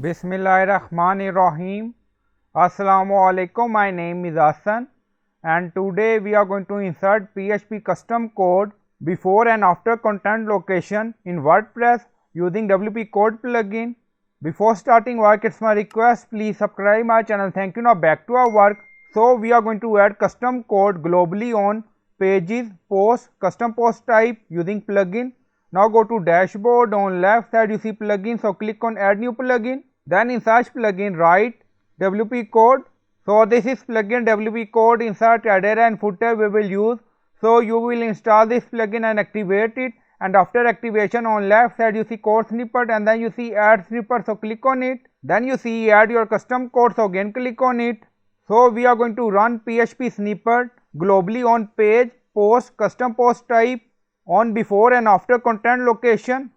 Bismillahirrahmanirrahim. Assalamu alaikum. My name is Hassan and today we are going to insert PHP custom code before and after content location in WordPress using wpcode plugin. Before starting work, it's my request, please subscribe my channel. Thank you. Now back to our work. So we are going to add custom code globally on pages, posts, custom post type using plugin. Now go to dashboard. On left side you see plugin, so click on add new plugin. Then in search plugin write wpcode. So this is plugin wpcode. Insert header and footer we will use. So you will install this plugin and activate it, and after activation on left side you see code snippet and then you see add snippet, so click on it. Then you see add your custom code, so again click on it. So we are going to run PHP snippet globally on page, post, custom post type, on before and after content location.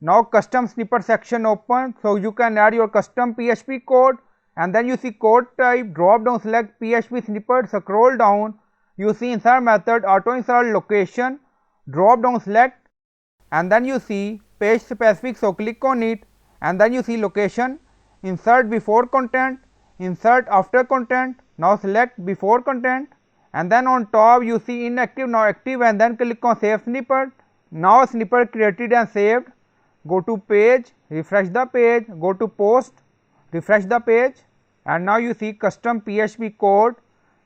Now custom snippet section open, so you can add your custom PHP code, and then you see code type, drop down select PHP snippet, scroll down, you see insert method, auto insert location, drop down select, and then you see page specific, so click on it, and then you see location, insert before content, insert after content. Now select before content, and then on top you see inactive, now active, and then click on save snippet. Now snippet created and saved. Go to page, refresh the page, go to post, refresh the page, and now you see custom PHP code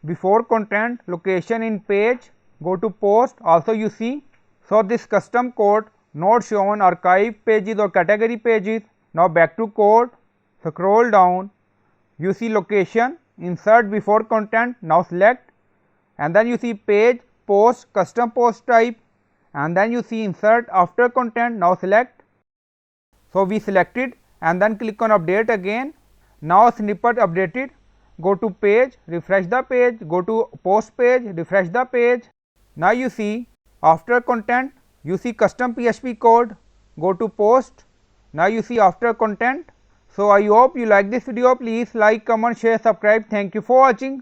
before content location in page. Go to post, also you see. So this custom code not shown archive pages or category pages. Now back to code, scroll down, you see location, insert before content, now select, and then you see page, post, custom post type, and then you see insert after content, now select. So we selected and then click on update again. Now snippet updated. Go to page, refresh the page, go to post page, refresh the page. Now you see after content, you see custom PHP code, go to post, now you see after content. So I hope you like this video. Please like, comment, share, subscribe. Thank you for watching.